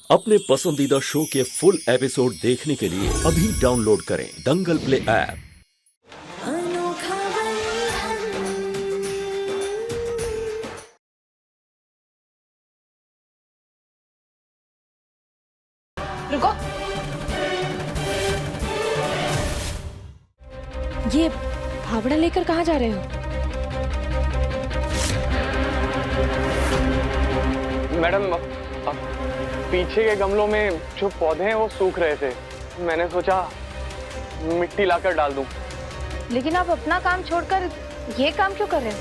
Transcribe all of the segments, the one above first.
अपने पसंदीदा शो के फुल एपिसोड देखने के लिए अभी डाउनलोड करें दंगल प्ले ऐप। अनोखा बंधन। रुको, ये फावड़ा लेकर कहाँ जा रहे हो? मैडम, पीछे के गमलों में जो पौधे हैं वो सूख रहे थे, मैंने सोचा मिट्टी लाकर डाल दूं। लेकिन आप अपना काम छोड़कर ये काम क्यों कर रहे हो?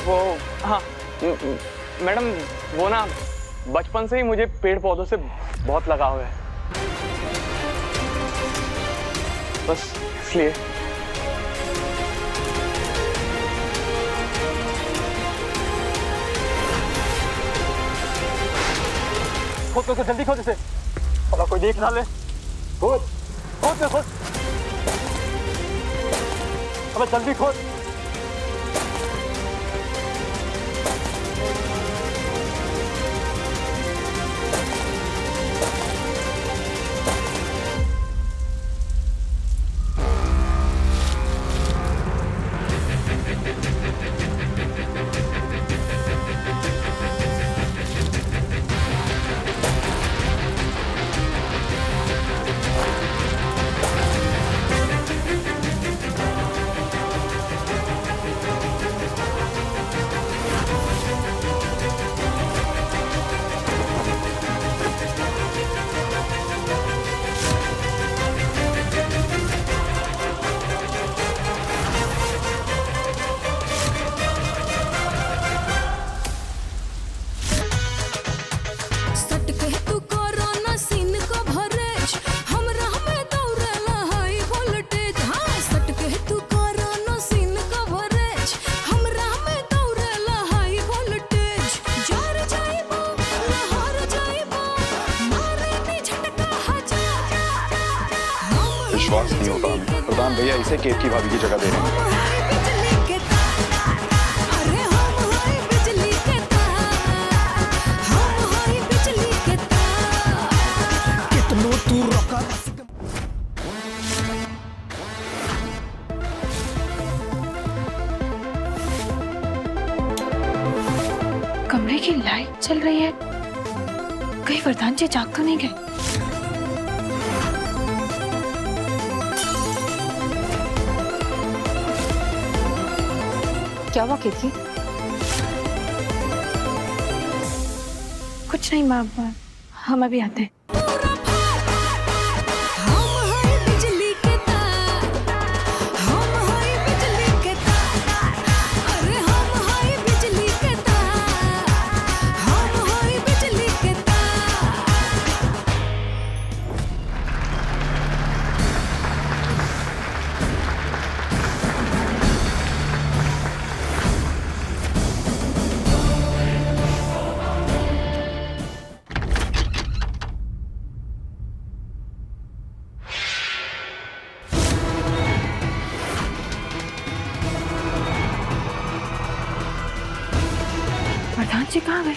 वो हाँ मैडम, वो ना बचपन से ही मुझे पेड़ पौधों से बहुत लगाव है, बस इसलिए। खोद जल्दी खोद इसे, और कोई देख ना ले। खोद खोद खोद, अबे जल्दी खोद। विश्वास नहीं होता हमें। प्रधान भैया इसे केतकी भाभी की जगह दे रहे हैं। कमरे की लाइट चल रही है, कहीं वरदान जी जाग तो नहीं गए? क्या हुआ केतकी? कुछ नहीं माँ, हम अभी आते हैं। वरदान जी कहाँ गए?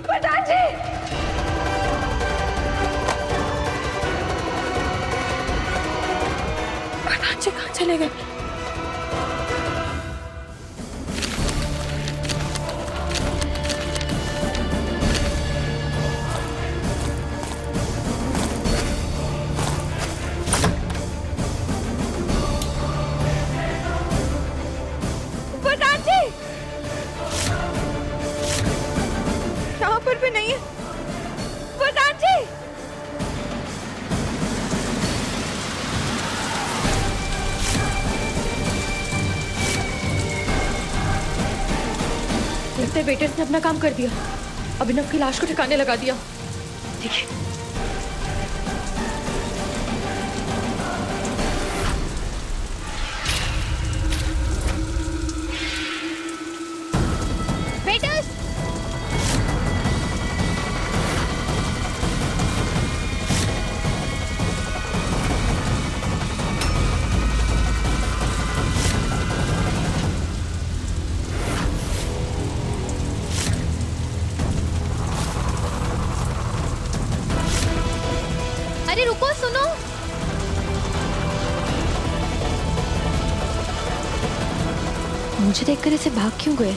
वरदान जी! वरदान जी कहाँ चले गए? वरदान जी! यहाँ पर भी नहीं है। वरदान जी! लगता है वेटर्स ने अपना काम कर दिया, अभिनव की लाश को ठिकाने लगा दिया। ठीक है। मुझे देखकर ऐसे भाग क्यों गए?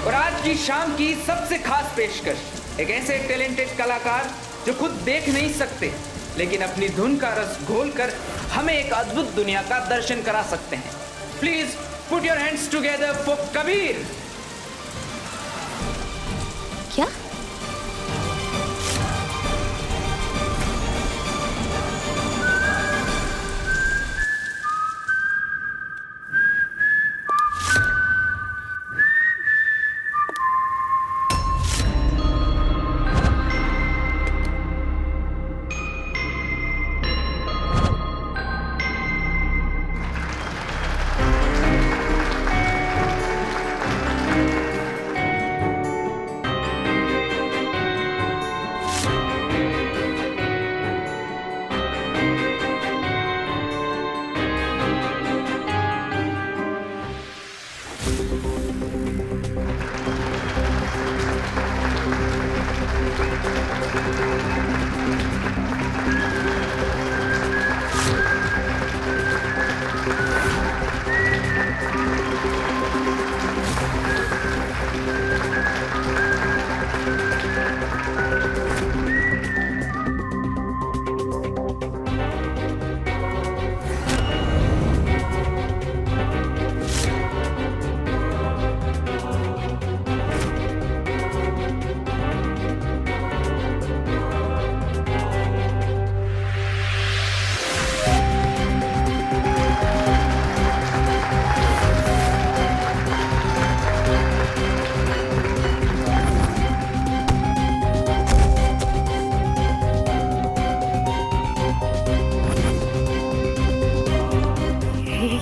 और आज की शाम की सबसे खास पेशकश, एक ऐसे टैलेंटेड कलाकार जो खुद देख नहीं सकते लेकिन अपनी धुन का रस घोलकर हमें एक अद्भुत दुनिया का दर्शन करा सकते हैं। Please put your hands together for Kabir. क्या?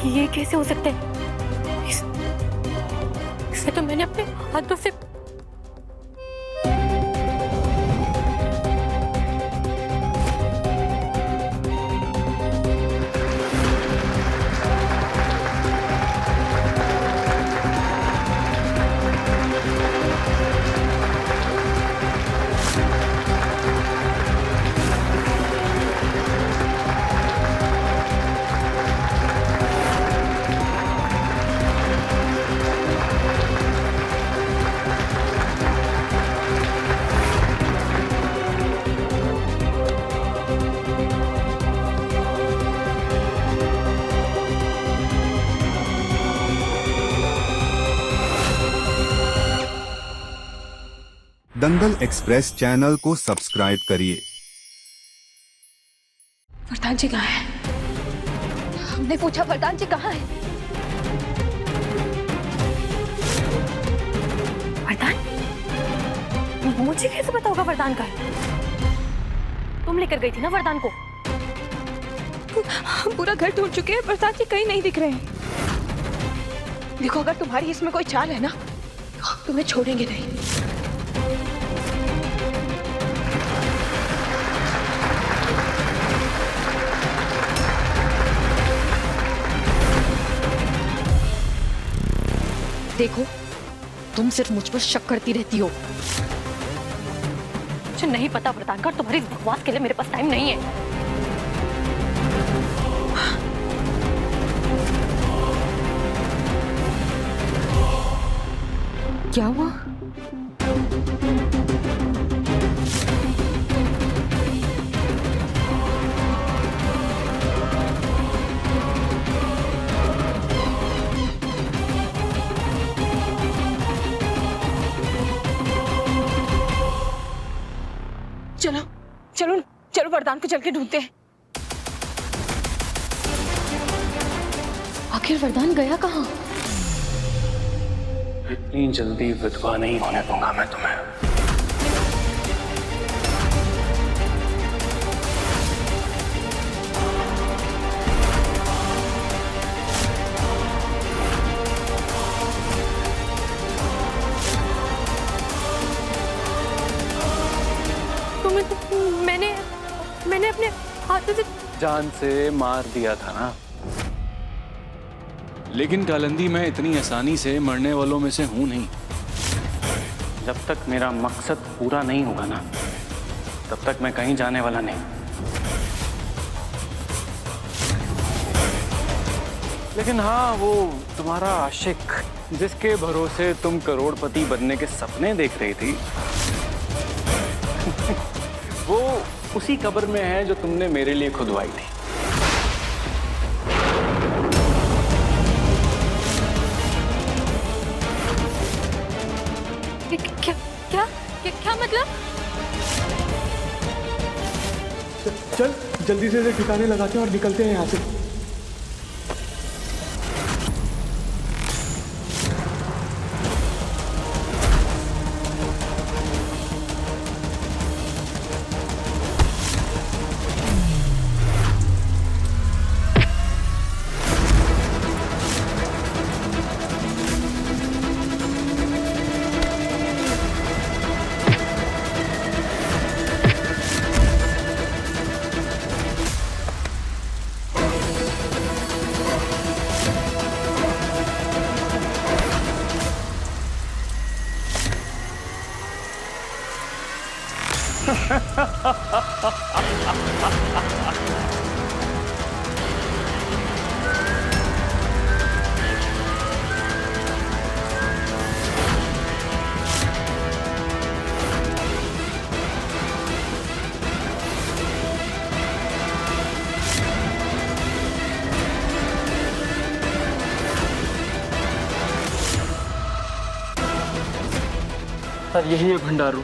ये कैसे हो सकता है? इसे तो मैंने अपने हाथों से दंगल एक्सप्रेस चैनल को सब्सक्राइब करिए। वरदान जी कहाँ है? हमने पूछा वरदान जी कहाँ है? वरदान? मुझे कैसे पता होगा वरदान का है? तुम लेकर गई थी ना वरदान को? हम पूरा घर ढूंढ चुके हैं, वरदान जी कहीं नहीं दिख रहे हैं। देखो, अगर तुम्हारी इसमें कोई चाल है ना, तुम्हें छोड़ेंगे नहीं। देखो, तुम सिर्फ मुझ पर शक करती रहती हो। मुझे नहीं पता वरदान का, तुम्हारी बकवास के लिए मेरे पास टाइम नहीं है। क्या हुआ? चलो चलो चलो, वरदान को चल के ढूंढते हैं। आखिर वरदान गया कहाँ? इतनी जल्दी विधवा नहीं होने दूंगा मैं तुम्हें। मैंने अपने हाथों से जान से मार दिया था ना। लेकिन कालिंदी, मैं इतनी आसानी से मरने वालों में से हूं नहीं। जब तक मेरा मकसद पूरा नहीं होगा ना, तब तक मैं कहीं जाने वाला नहीं। लेकिन हाँ, वो तुम्हारा आशिक जिसके भरोसे तुम करोड़पति बनने के सपने देख रही थी वो उसी कब्र में है जो तुमने मेरे लिए खुदवाई थी। क्या क्या क्या मतलब? चल जल्दी से ठिकाने लगाते हैं और निकलते हैं यहाँ से। सर यही है भंडार रूम।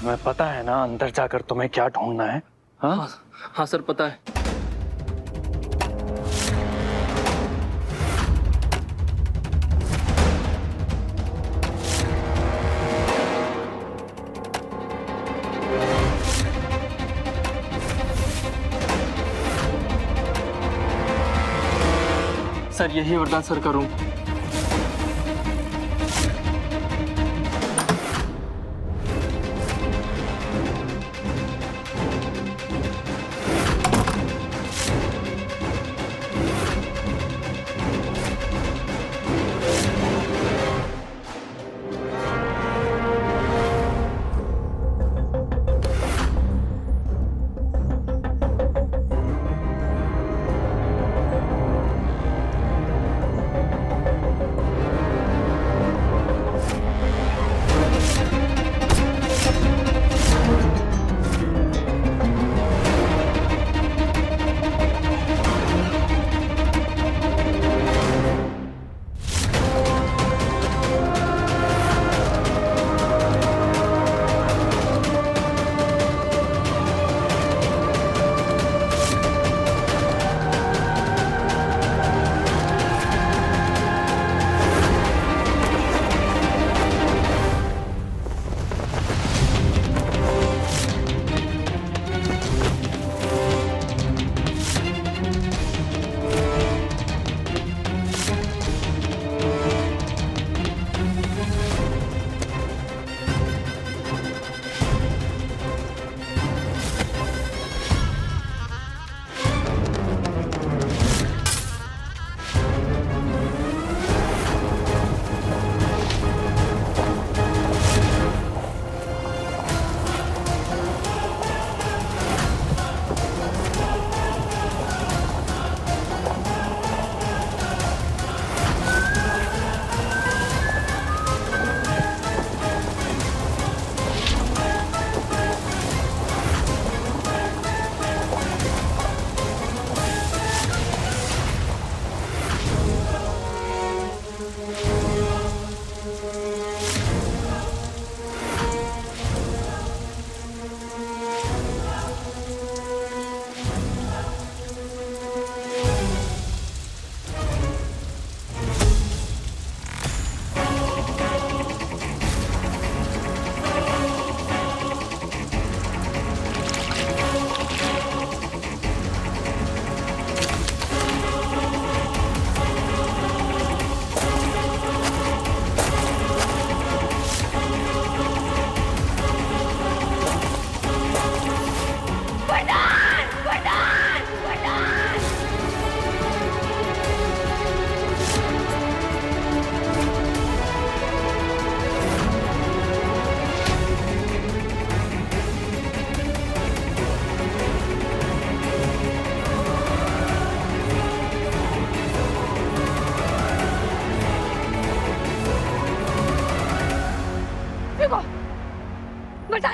मैं पता है ना अंदर जाकर तुम्हें क्या ढूंढना है। हाँ हाँ सर पता है। सर यही है वरदान सर का रूम।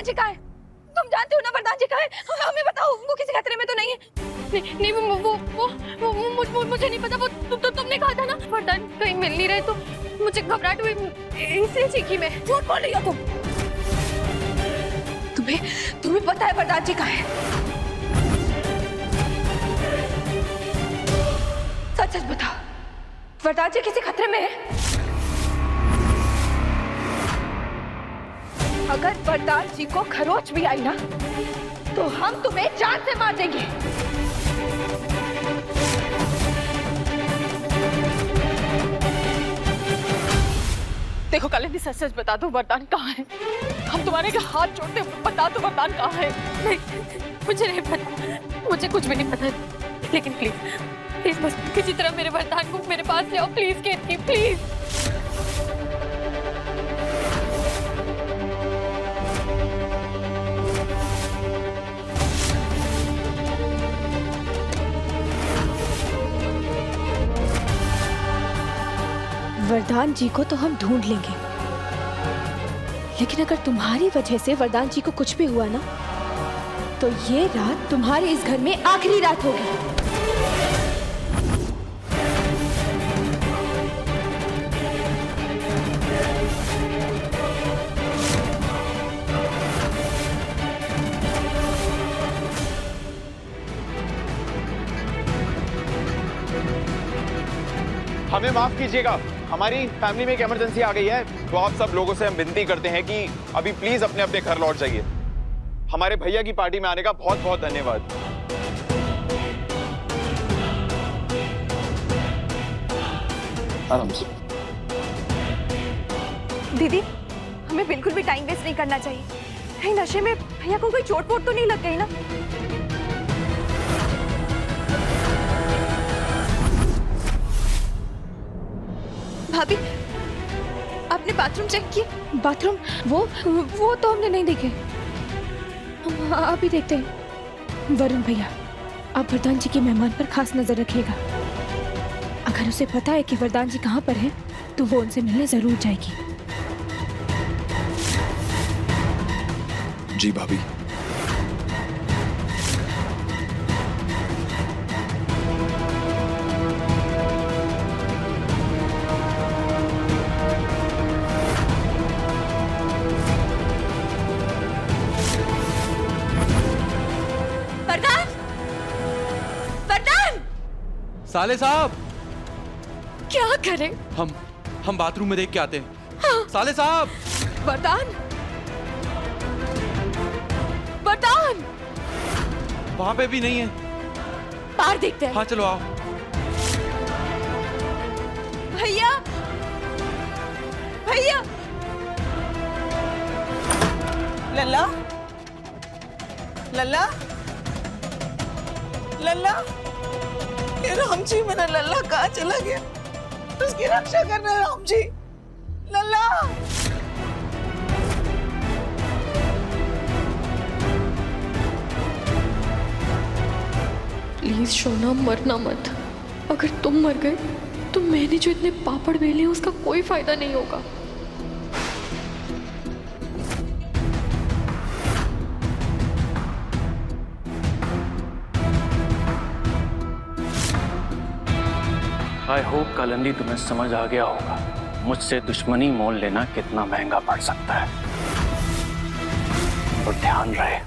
वरदान जी कहाँ है? तुम जानते हो ना वरदान जी कहाँ है? हमें बताओ, वो किसी खतरे में तो नहीं है? नहीं, वो मुझे नहीं पता। वो तुमने कहा था ना वरदान कहीं मिल नहीं रहे, तो मुझे घबराहट हुई, इसलिए चीखी मैं। झूठ बोल रही हो तुम। तुम्हें पता है वरदान जी कहाँ है? सच सच बताओ, वरदान जी किसी खतरे में है? अगर वरदान जी को खरोच भी आई ना, तो हम तुम्हें जान से मार देंगे। देखो कालिंदी, सच सच बता दो वरदान कहाँ है? हम तुम्हारे हाथ जोड़ते बता दो वरदान कहाँ है? नहीं, मुझे नहीं पता, मुझे कुछ भी नहीं पता। लेकिन प्लीज बस किसी तरह मेरे वरदान को मेरे पास ले आओ, प्लीज केतकी, प्लीज। वरदान जी को तो हम ढूंढ लेंगे, लेकिन अगर तुम्हारी वजह से वरदान जी को कुछ भी हुआ ना, तो ये रात तुम्हारे इस घर में आखिरी रात होगी। हमें माफ कीजिएगा, हमारी फैमिली में एक इमरजेंसी आ गई है, तो आप सब लोगों से हम विनती करते हैं कि अभी प्लीज अपने अपने घर लौट जाइए। हमारे भैया की पार्टी में आने का बहुत बहुत धन्यवाद। आराम से। दीदी, हमें बिल्कुल भी टाइम वेस्ट नहीं करना चाहिए। कहीं नशे में भैया को कोई चोट वोट तो नहीं लग गई ना? भाभी, आपने बाथरूम चेक किया? बाथरूम वो तो हमने नहीं देखे। हम अभी देखते हैं। वरुण भैया, आप वरदान जी के मेहमान पर खास नजर रखिएगा। अगर उसे पता है कि वरदान जी कहाँ पर हैं, तो वो उनसे मिलने जरूर जाएगी। जी भाभी। साले साहब, क्या करें? हम बाथरूम में देख के आते हैं। हाँ। साले साहब, वरदान, वरदान वहां पे भी नहीं है। बाहर देखते हैं। हाँ चलो आओ। भैया, भैया, लल्ला, लल्ला, लल्ला, ये राम जी, मेरा लल्ला कहाँ चला गया? उसकी रक्षा करना राम जी। लल्ला, प्लीज शोना, मरना मत। अगर तुम मर गए तो मैंने जो इतने पापड़ बेले उसका कोई फायदा नहीं होगा। आई होप कालिंदी तुम्हें समझ आ गया होगा मुझसे दुश्मनी मोल लेना कितना महंगा पड़ सकता है। और ध्यान रहे,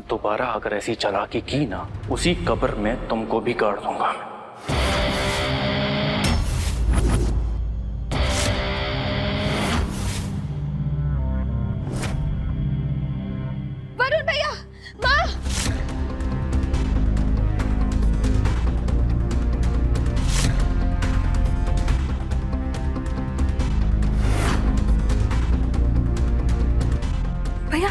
दोबारा अगर ऐसी चालाकी की ना, उसी कब्र में तुमको भी गाड़ दूंगा। वरुण भैया, माँ, भैया,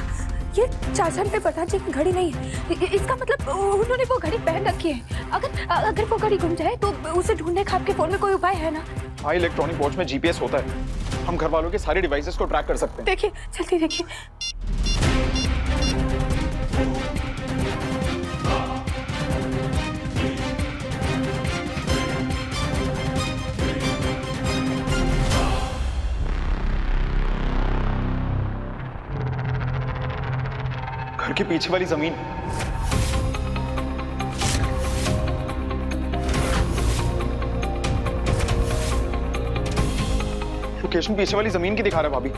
ये चाचन पे वरदान जी की घड़ी नहीं है। इसका मतलब उन्होंने वो घड़ी पहन रखी है। अगर वो घड़ी गुम जाए तो उसे ढूंढने का आपके फोन में कोई उपाय है ना? हाँ, इलेक्ट्रॉनिक वॉच में जीपीएस होता है। हम घर वालों के सारे डिवाइसेस को ट्रैक कर सकते हैं। देखिए, जल्दी देखिए। के पीछे वाली जमीन। लोकेशन पीछे वाली जमीन की दिखा रहा है भाभी।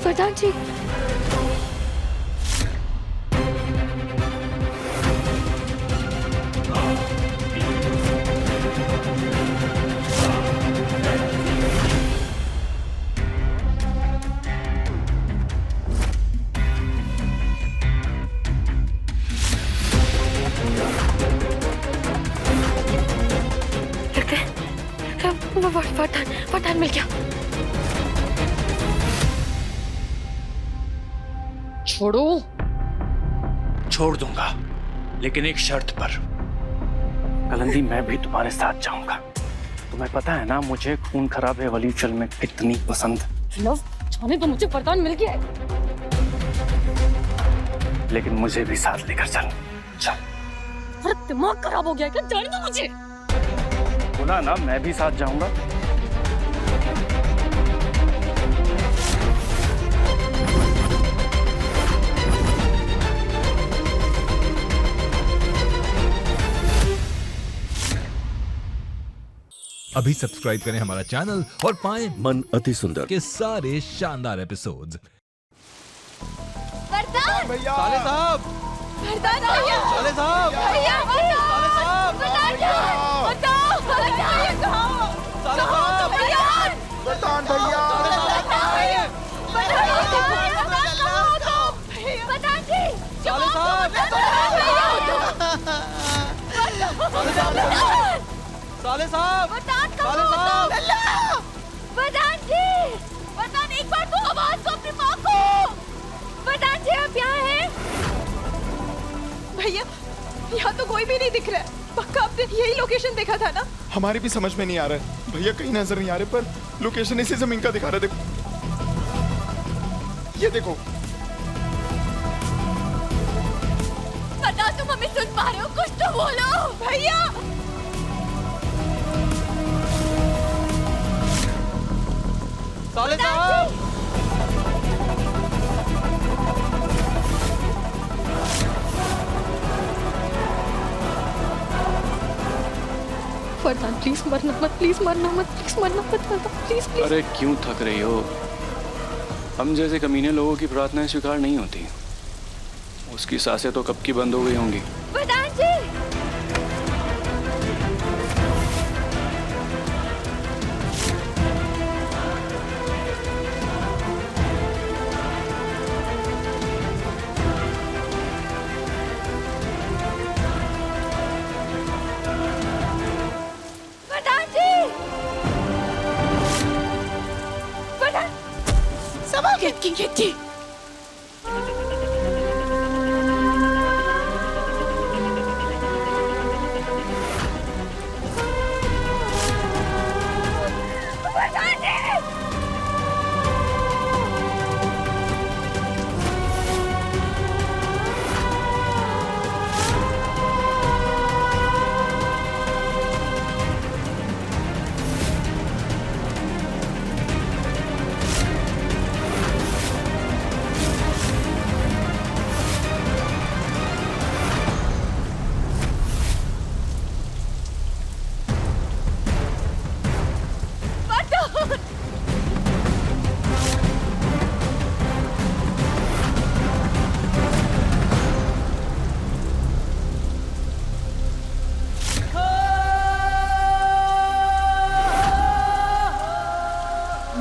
फरदान जी, फरदान मिल गया। छोड़ो। छोड़ दूंगा, लेकिन एक शर्त पर। कलंदी, मैं भी तुम्हारे साथ जाऊंगा। तुम्हें पता है ना मुझे खून खराबे वाली फिल्में कितनी पसंद। लव, जाने तो मुझे फरदान मिल गया है। लेकिन मुझे भी साथ लेकर चल। चल। अरे दिमाग खराब हो गया क्या? जाने दो मुझे। बोला ना, मैं भी साथ जाऊंगा। अभी सब्सक्राइब करें हमारा चैनल और पाएं मन अति सुंदर के सारे शानदार एपिसोड्स। फरदान भैया, साले साहब, फरदान भैया, साले साहब, भैया साले साहब, बताओ बताओ भैया कहाँ भैया फरदान भैया, फरदान जी साले साहब, साले साहब, फरदान जी, फरदान एक बार तो आवाज दो अपनी माँ को। फरदान जी आप यहाँ हैं? भैया यहाँ तो कोई भी नहीं दिख रहा है। पक्का आपने यही लोकेशन देखा था ना? हमारी भी समझ में नहीं आ रहा है भैया, कहीं नजर नहीं आ रहे, पर लोकेशन इसी जमीन का दिखा रहा है। देखो, ये देखो। फरदान तुम हमें सुन पा रहे हो? कुछ तो बोलो भैया। साले साहब, फरदान प्लीज मरना मत, प्लीज मरना मत, प्लीज मरना मत, फरदान प्लीज प्लीज। अरे क्यों थक रही हो? हम जैसे कमीने लोगों की प्रार्थनाएं स्वीकार नहीं होती। उसकी सांसें तो कब की बंद हो गई होंगी। फरदान जी Kitty.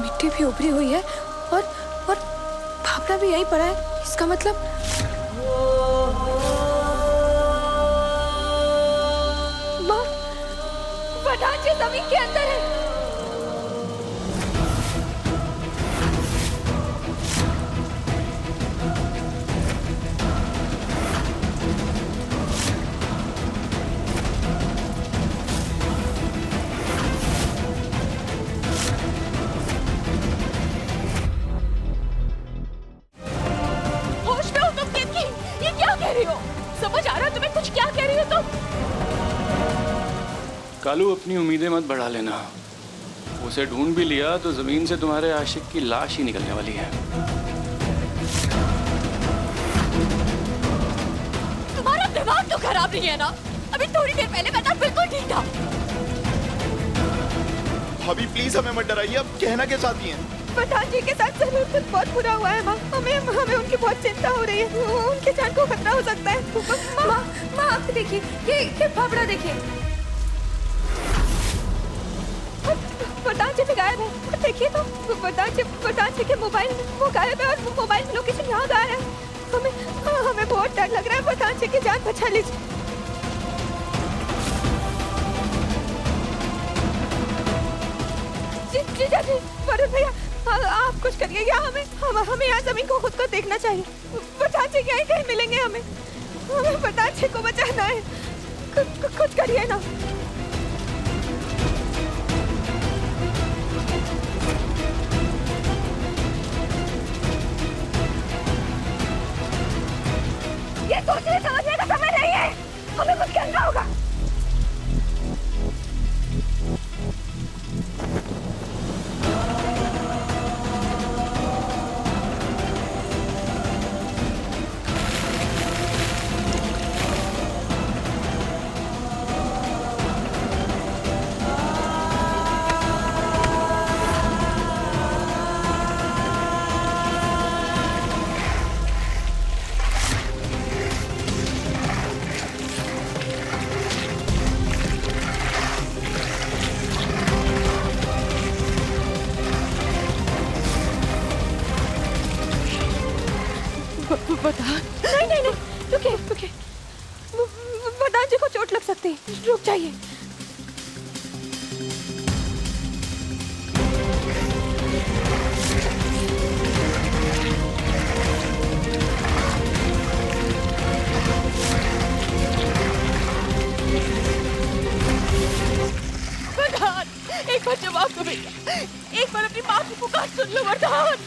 मिट्टी भी उभरी हुई है और भावना भी यहीं पड़ा है। इसका मतलब माँ, फरदान जी जमीन के अंदर है। कालू, अपनी उम्मीदें मत बढ़ा लेना। उसे ढूंढ भी लिया तो जमीन से तुम्हारे आशिक की लाश ही निकलने वाली है। तुम्हारा दिमाग तो खराब नहीं है ना? अभी थोड़ी देर पहले मैं बिल्कुल ठीक था। भाभी प्लीज हमें मत डराइए, अब कहना क्या चाहती हैं? प्रधान जी के साथ जरूर कुछ बहुत बुरा हुआ है माँ। हमें उनकी बहुत चिंता हो रही है। उनकी जान को खतरा हो सकता है। माँ आप देखिए, ये फाफड़ा देखिए। प्रधान जी भी गायब है। देखिए तो प्रधान जी के मोबाइल वो गायब है और मोबाइल की लोकेशन यहाँ गायब है। हमें बहुत डर लग रहा है। प्रधान जी की जान बचा लीजिए। जी वरुण भैया, आप कुछ करिए या हमें यहाँ जमीन को खुद को देखना चाहिए। प्रधान जी यहीं कहीं मिलेंगे हमें प्रधान जी को बचाना है। कुछ करिए ना। ये सोचने समझने का समय नहीं है, हमें कुछ करना होगा। नहीं रुकिए। प्रधान जी को चोट लग सकती है, रुक जाइए। प्रधान, एक बार जवाब दो बेटा। एक बार अपनी माँ की पुकार सुन लो। प्रधान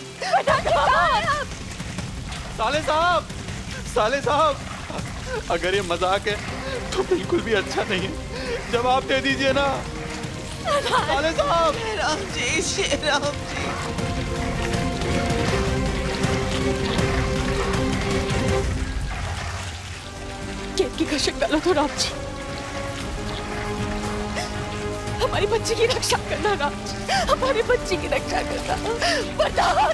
साले साहब, अगर ये मजाक है तो बिल्कुल भी अच्छा नहीं है। जवाब दे दीजिए ना साले साहब। राम जी, श्री राम जी। गेट की कशिश डालो तो राम जी, हमारी बच्ची की रक्षा करना राम जी, हमारी बच्ची की रक्षा करना। प्रधान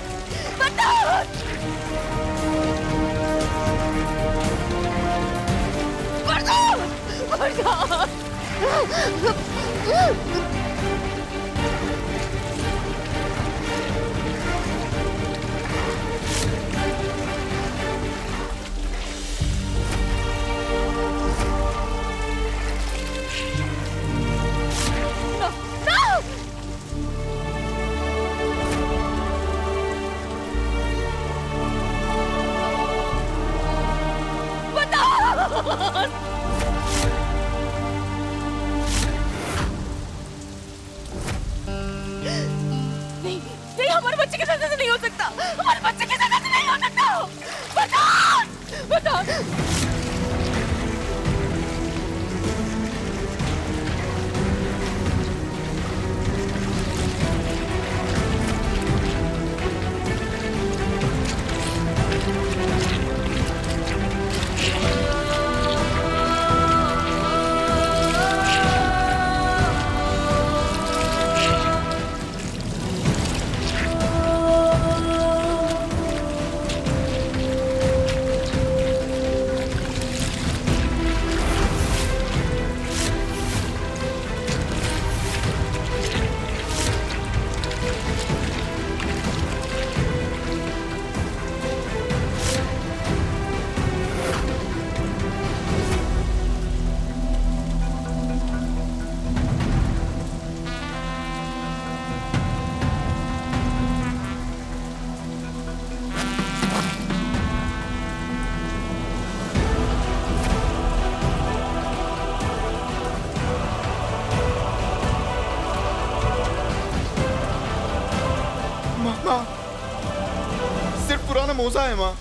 नहीं, हमारे बच्चे के साथ ऐसा नहीं हो सकता। हमारे बच्चे के साथ ऐसा नहीं हो सकता। प्रधान सिर्फ पुराना मोजा है माँ।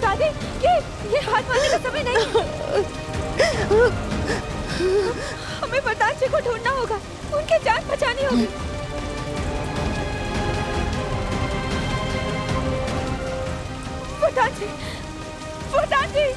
राधे, ये हाथ मारने का समय नहीं। हमें वरदान जी को ढूंढना होगा, उनकी जान बचानी होगी। वरदान जी, वरदान जी।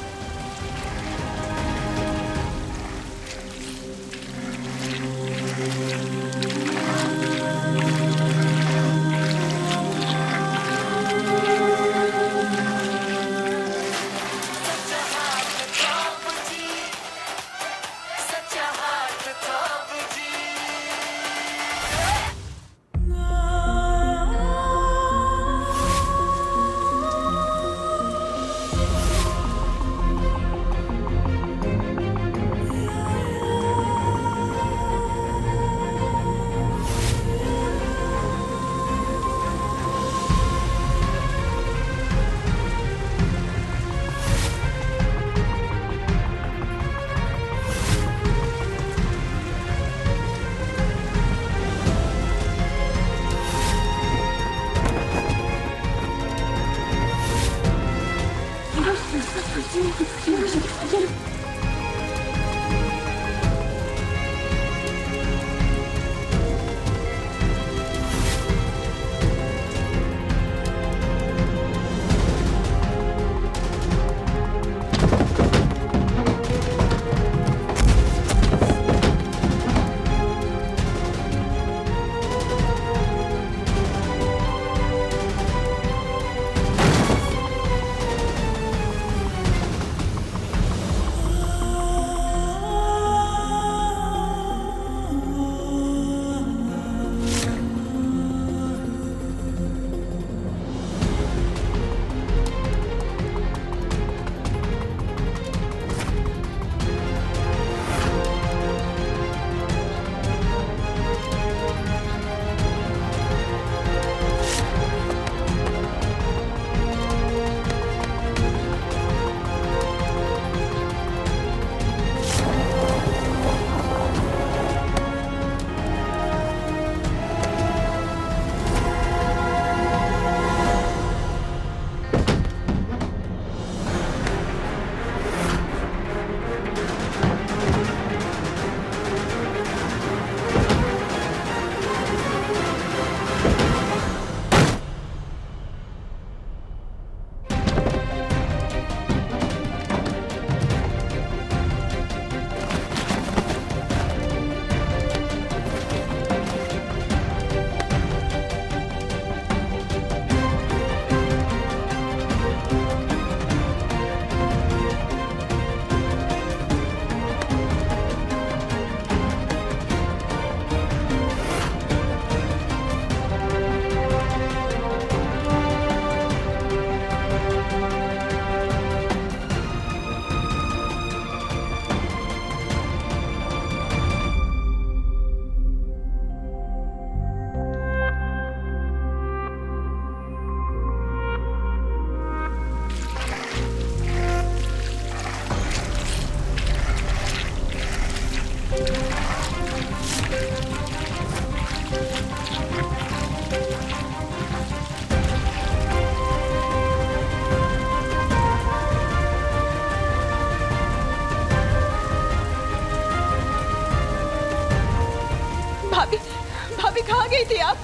गई थी आप?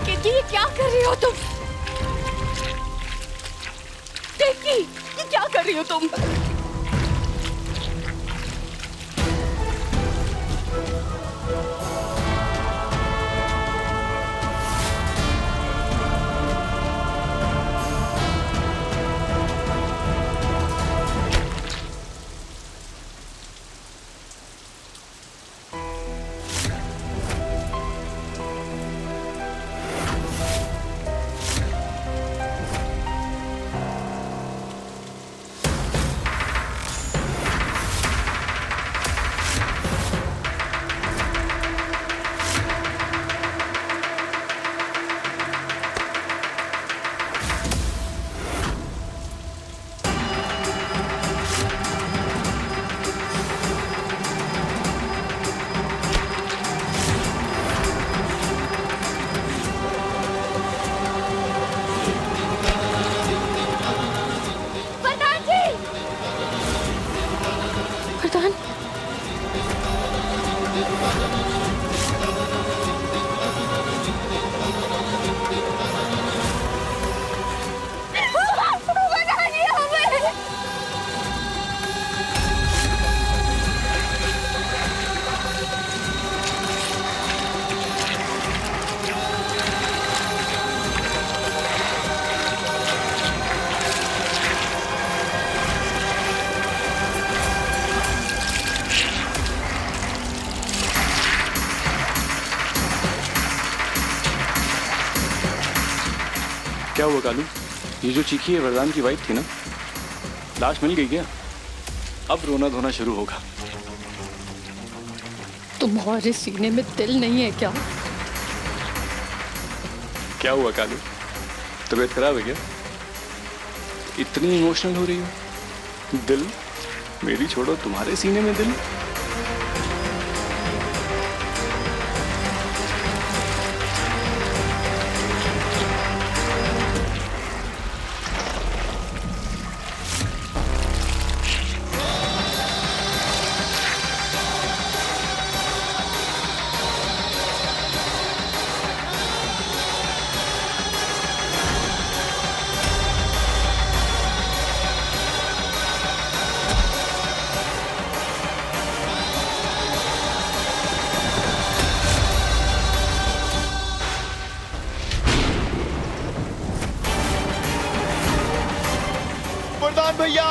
ये क्या कर रही हो तुम? टेकी, ये क्या कर रही हो तुम? क्या हुआ कालू? ये जो चीखी है वरदान की वाइफ थी ना? लाश मिल गई क्या? अब रोना धोना शुरू होगा। तुम्हारे सीने में दिल नहीं है क्या? क्या हुआ कालू? तबीयत खराब है क्या? इतनी इमोशनल हो रही हो? दिल मेरी छोड़ो, तुम्हारे सीने में दिल। वरदान भैया!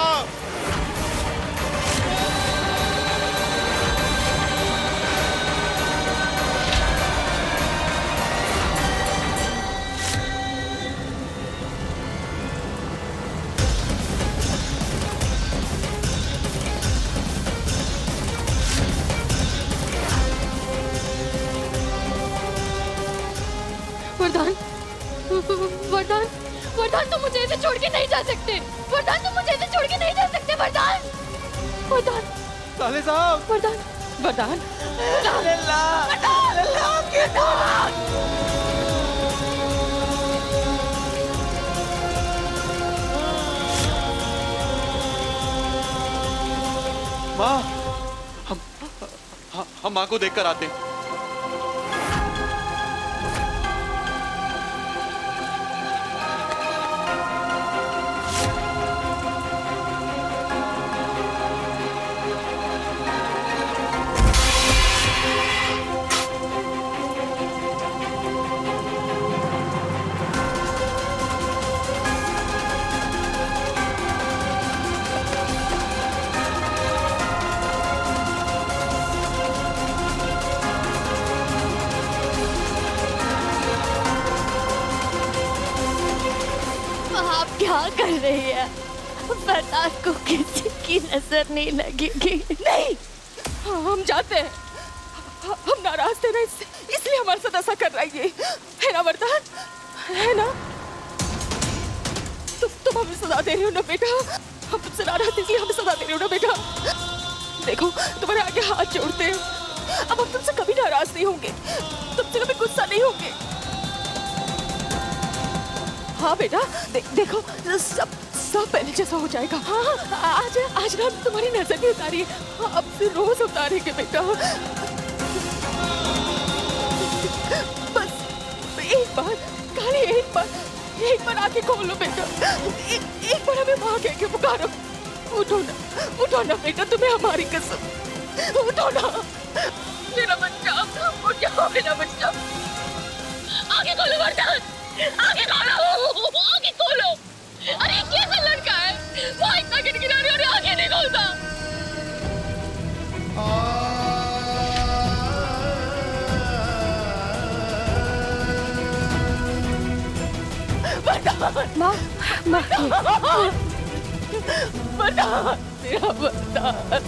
वरदान, वरदान, वरदान तुम मुझे ऐसे छोड़ के नहीं जा सकते। वरदान तुम मुझे ऐसे छोड़ के नहीं जा सकते। वरदान, वरदान, साले साहब! वरदान, वरदान, लल्ला, लल्ला, माँ, हम माँ को देखकर आते हैं। क्या कर रही है? वरदान को किसी की नजर नहीं लगेगी। नहीं, हम जानते हैं, हम नाराज थे ना, इसलिए हमारे साथ ऐसा कर रहा है ना वरदान? है ना? तुम हमें सजा दे रही हो ना बेटा? हम तुमसे नाराज थे इसलिए हमें सजा दे रही हो ना बेटा? देखो, तुम्हारे आगे हाथ जोड़ते हैं, अब हम तुमसे कभी नाराज नहीं होंगे, तुमसे कभी गुस्सा नहीं होंगे। हाँ बेटा, देखो सब पहले जैसा हो जाएगा। हाँ, आज रात तुम्हारी नजर नहीं उतारी है, अब से रोज उतारेंगे बेटा। बस एक बार, खाली एक बार आके खोलो बेटा। एक बार हमें माँ कह के पुकारो। उठो ना बेटा, तुम्हें हमारी कसम, उठो ना मेरा बच्चा, उठो मेरा बच्चा। आगे खोलो वरदान, आगे खोलो। अरे कैसा लड़का है, वो इतना गिड़गिड़ा रही और आगे नहीं खोलता। माँ, वरदान, मेरा वरदान।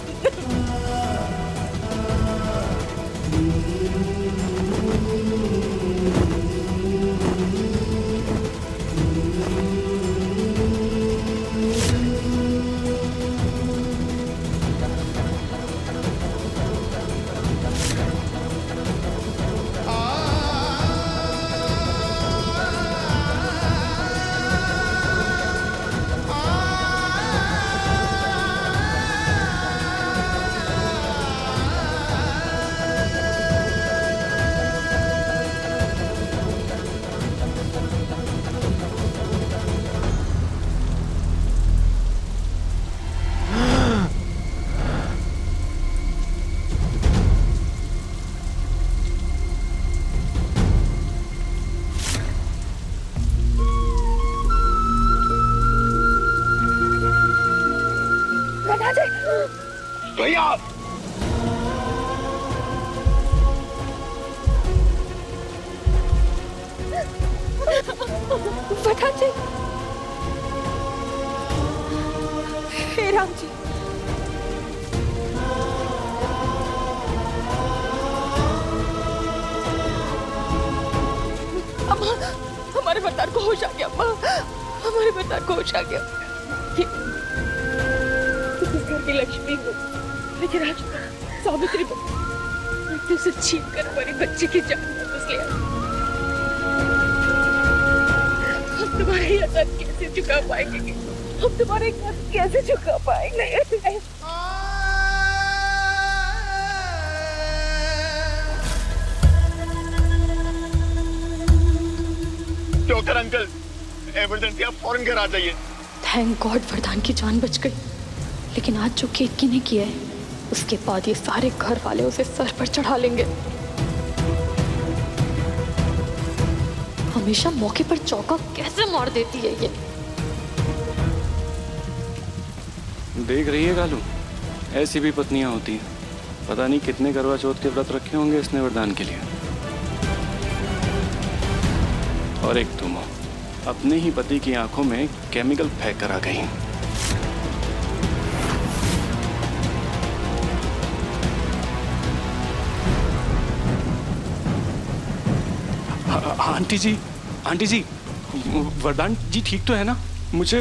भैया! वरदान जी, हे राम जी, अम्मा, हमारे वरदान को होश आ गया। अम्मा, हमारे वरदान को होश आ गया। ये इस घर की लक्ष्मी हो, लेकिन आज सावित्री मृत्यु से छीन कर हमारी बच्ची की जान वापस ले आई। हम तुम्हारे ये कर्ज कैसे चुका पाएंगे? हम तुम्हारे कर्ज कैसे चुका पाएंगे? डॉक्टर अंकल, इमरजेंसी, आप फौरन घर आ जाइए। थैंक गॉड वरदान की जान बच गई। लेकिन आज जो केतकी ने किया है, उसके बाद ये सारे घर वाले उसे सर पर चढ़ा लेंगे। हमेशा मौके पर चौका कैसे मार देती है ये। देख रही है गालू, ऐसी भी पत्नियां होती हैं। पता नहीं कितने करवा चौथ के व्रत रखे होंगे इसने वरदान के लिए। और एक तुम हो, अपने ही पति की आंखों में केमिकल फेंक कर आ गई। आंटी जी, वरदान जी ठीक तो है ना? मुझे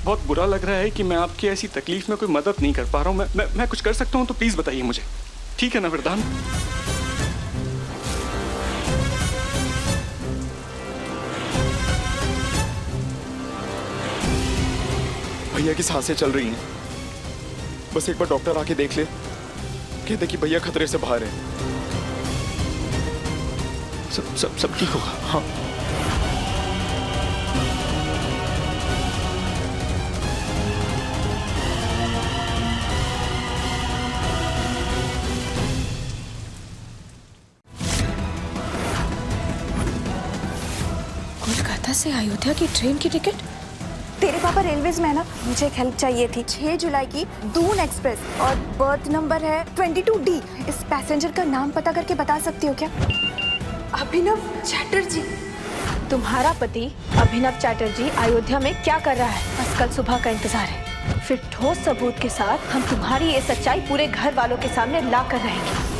बहुत बुरा लग रहा है कि मैं आपकी ऐसी तकलीफ में कोई मदद नहीं कर पा रहा हूँ। मैं कुछ कर सकता हूँ तो प्लीज बताइए मुझे, ठीक है ना वरदान? भैया की सांसें चल रही हैं, बस एक बार डॉक्टर आके देख ले, कहते कि भैया खतरे से बाहर है। सब ठीक होगा। हाँ। कोलकाता से अयोध्या की ट्रेन की टिकट? तेरे पापा रेलवेज में है ना, मुझे एक हेल्प चाहिए थी। 6 जुलाई की दून एक्सप्रेस और बर्थ नंबर है 22D। इस पैसेंजर का नाम पता करके बता सकती हो क्या? अभिनव चैटर्जी। तुम्हारा पति अभिनव चैटर्जी अयोध्या में क्या कर रहा है? बस कल सुबह का इंतजार है। फिर ठोस सबूत के साथ हम तुम्हारी ये सच्चाई पूरे घर वालों के सामने ला कर रहेंगे।